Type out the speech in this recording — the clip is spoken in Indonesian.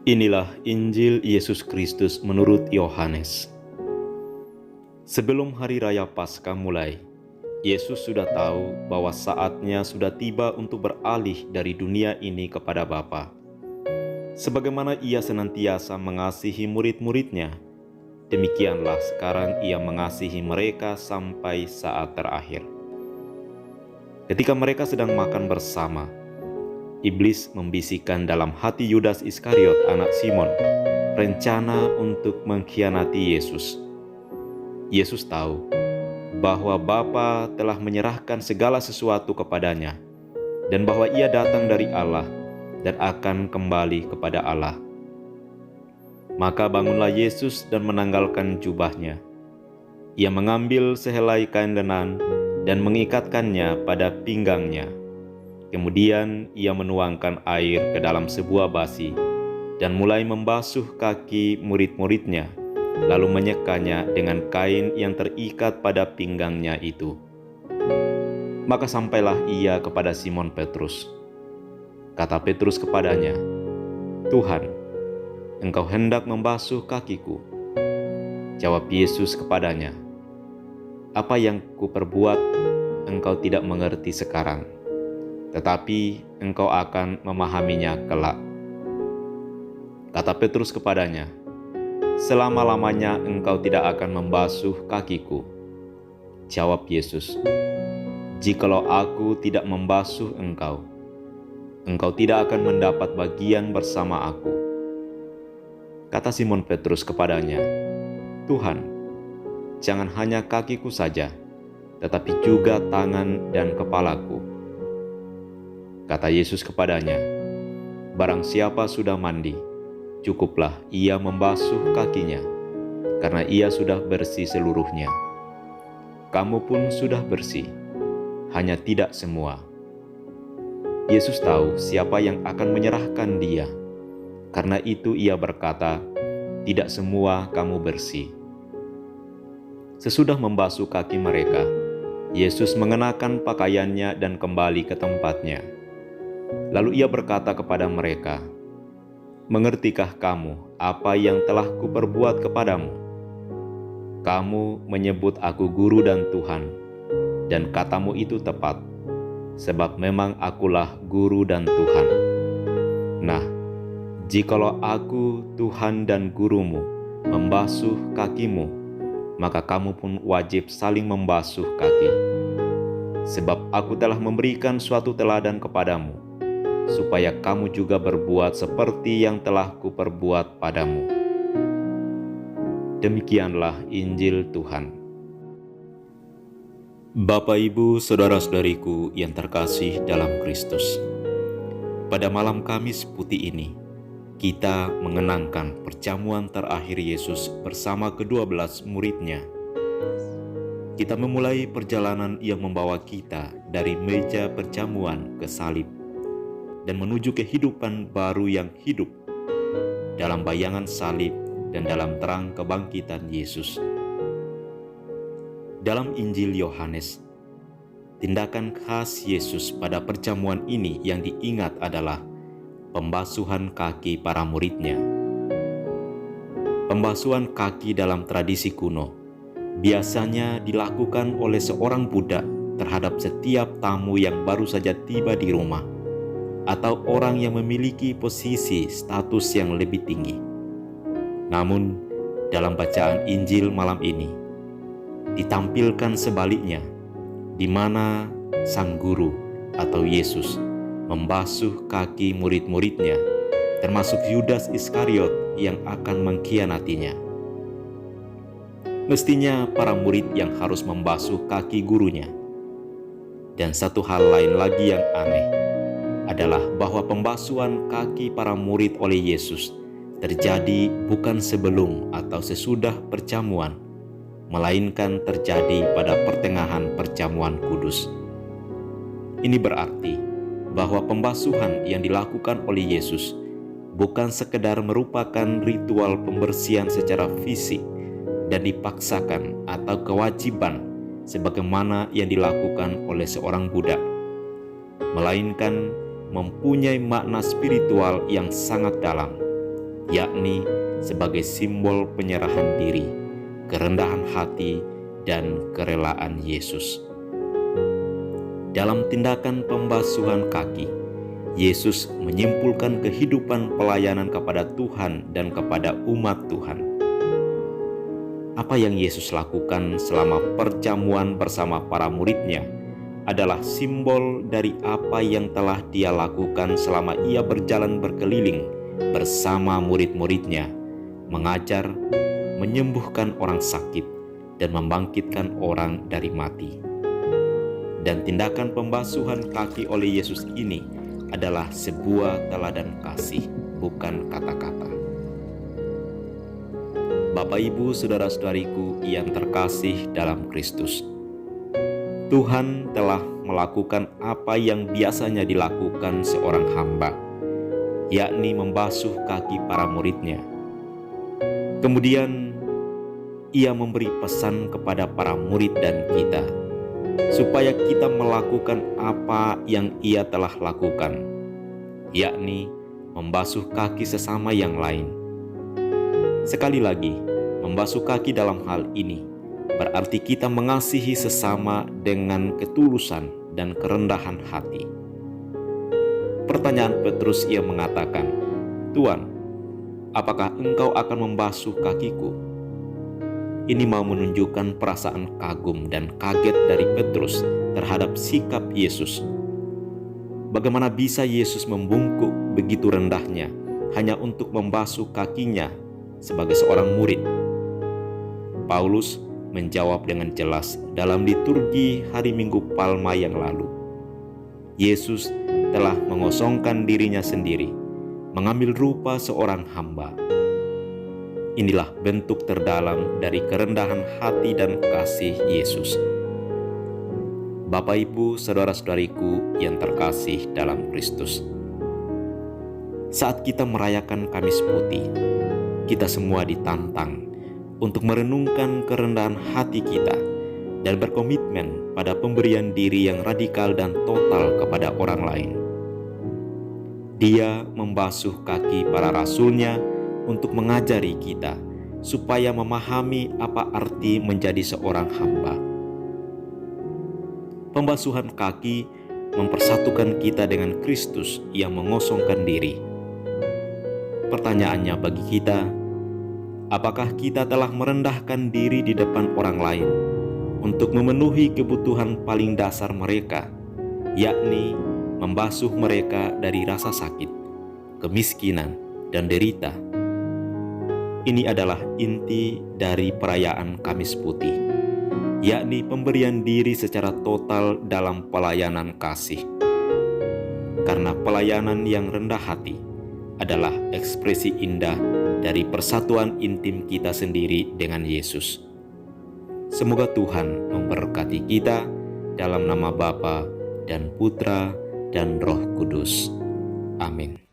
Inilah Injil Yesus Kristus menurut Yohanes. Sebelum hari raya Paskah mulai, Yesus sudah tahu bahwa saatnya sudah tiba untuk beralih dari dunia ini kepada Bapa. Sebagaimana Ia senantiasa mengasihi murid-muridnya, demikianlah sekarang Ia mengasihi mereka sampai saat terakhir. Ketika mereka sedang makan bersama, Iblis membisikkan dalam hati Yudas Iskariot anak Simon rencana untuk mengkhianati Yesus. Yesus tahu bahwa Bapa telah menyerahkan segala sesuatu kepadanya dan bahwa Ia datang dari Allah dan akan kembali kepada Allah. Maka bangunlah Yesus dan menanggalkan jubahnya. Ia mengambil sehelai kain lenan dan mengikatkannya pada pinggangnya. Kemudian ia menuangkan air ke dalam sebuah basi dan mulai membasuh kaki murid-muridnya, lalu menyekanya dengan kain yang terikat pada pinggangnya itu. Maka sampailah ia kepada Simon Petrus. Kata Petrus kepadanya, "Tuhan, Engkau hendak membasuh kakiku?" Jawab Yesus kepadanya, "Apa yang kuperbuat engkau tidak mengerti sekarang, tetapi engkau akan memahaminya kelak." Kata Petrus kepadanya, "Selama-lamanya engkau tidak akan membasuh kakiku." Jawab Yesus, "Jikalau aku tidak membasuh engkau, engkau tidak akan mendapat bagian bersama aku." Kata Simon Petrus kepadanya, "Tuhan, jangan hanya kakiku saja, tetapi juga tangan dan kepalaku." Kata Yesus kepadanya, "Barang siapa sudah mandi, cukuplah ia membasuh kakinya, karena ia sudah bersih seluruhnya. Kamu pun sudah bersih, hanya tidak semua." Yesus tahu siapa yang akan menyerahkan Dia. Karena itu Ia berkata, "Tidak semua kamu bersih." Sesudah membasuh kaki mereka, Yesus mengenakan pakaiannya dan kembali ke tempatnya. Lalu Ia berkata kepada mereka, "Mengertikah kamu apa yang telah kuperbuat kepadamu? Kamu menyebut aku guru dan Tuhan, dan katamu itu tepat, sebab memang akulah guru dan Tuhan. Nah, jikalau aku, Tuhan dan gurumu, membasuh kakimu, maka kamu pun wajib saling membasuh kaki. Sebab aku telah memberikan suatu teladan kepadamu, supaya kamu juga berbuat seperti yang telah kuperbuat padamu." Demikianlah Injil Tuhan. Bapak, Ibu, saudara-saudariku yang terkasih dalam Kristus, pada malam Kamis putih ini, kita mengenangkan perjamuan terakhir Yesus bersama ke-12 muridnya. Kita memulai perjalanan yang membawa kita dari meja perjamuan ke salib dan menuju kehidupan baru yang hidup dalam bayangan salib dan dalam terang kebangkitan Yesus. Dalam Injil Yohanes, tindakan khas Yesus pada perjamuan ini yang diingat adalah pembasuhan kaki para muridnya. Pembasuhan kaki dalam tradisi kuno biasanya dilakukan oleh seorang budak terhadap setiap tamu yang baru saja tiba di rumah atau orang yang memiliki posisi status yang lebih tinggi. Namun, dalam bacaan Injil malam ini, ditampilkan sebaliknya, di mana Sang Guru atau Yesus membasuh kaki murid-muridnya, termasuk Yudas Iskariot yang akan mengkhianatinya. Mestinya para murid yang harus membasuh kaki gurunya. Dan satu hal lain lagi yang aneh adalah bahwa pembasuhan kaki para murid oleh Yesus terjadi bukan sebelum atau sesudah perjamuan, melainkan terjadi pada pertengahan perjamuan kudus. Ini berarti bahwa pembasuhan yang dilakukan oleh Yesus bukan sekedar merupakan ritual pembersihan secara fisik dan dipaksakan atau kewajiban sebagaimana yang dilakukan oleh seorang budak, melainkan mempunyai makna spiritual yang sangat dalam, yakni sebagai simbol penyerahan diri, kerendahan hati, dan kerelaan Yesus. Dalam tindakan pembasuhan kaki, Yesus menyimpulkan kehidupan pelayanan kepada Tuhan dan kepada umat Tuhan. Apa yang Yesus lakukan selama perjamuan bersama para murid-Nya adalah simbol dari apa yang telah Dia lakukan selama Ia berjalan berkeliling bersama murid-murid-Nya, mengajar, menyembuhkan orang sakit, dan membangkitkan orang dari mati. Dan tindakan pembasuhan kaki oleh Yesus ini adalah sebuah teladan kasih, bukan kata-kata. Bapak, Ibu, saudara-saudariku yang terkasih dalam Kristus, Tuhan telah melakukan apa yang biasanya dilakukan seorang hamba, yakni membasuh kaki para murid-Nya. Kemudian Ia memberi pesan kepada para murid dan kita, supaya kita melakukan apa yang Ia telah lakukan, yakni membasuh kaki sesama yang lain. Sekali lagi, membasuh kaki dalam hal ini berarti kita mengasihi sesama dengan ketulusan dan kerendahan hati. Pertanyaan Petrus, ia mengatakan, "Tuan, apakah Engkau akan membasuh kakiku?" Ini mau menunjukkan perasaan kagum dan kaget dari Petrus terhadap sikap Yesus. Bagaimana bisa Yesus membungkuk begitu rendahnya hanya untuk membasuh kakinya sebagai seorang murid? Paulus menjawab dengan jelas dalam liturgi hari Minggu Palma yang lalu. Yesus telah mengosongkan dirinya sendiri, mengambil rupa seorang hamba. Inilah bentuk terdalam dari kerendahan hati dan kasih Yesus. Bapak, Ibu, saudara-saudariku yang terkasih dalam Kristus, saat kita merayakan Kamis Putih, kita semua ditantang untuk merenungkan kerendahan hati kita dan berkomitmen pada pemberian diri yang radikal dan total kepada orang lain. Dia membasuh kaki para rasul-Nya untuk mengajari kita supaya memahami apa arti menjadi seorang hamba. Pembasuhan kaki mempersatukan kita dengan Kristus yang mengosongkan diri. Pertanyaannya bagi kita, apakah kita telah merendahkan diri di depan orang lain untuk memenuhi kebutuhan paling dasar mereka, yakni membasuh mereka dari rasa sakit, kemiskinan, dan derita? Ini adalah inti dari perayaan Kamis Putih, yakni pemberian diri secara total dalam pelayanan kasih. Karena pelayanan yang rendah hati adalah ekspresi indah dari persatuan intim kita sendiri dengan Yesus. Semoga Tuhan memberkati kita dalam nama Bapa dan Putra dan Roh Kudus. Amin.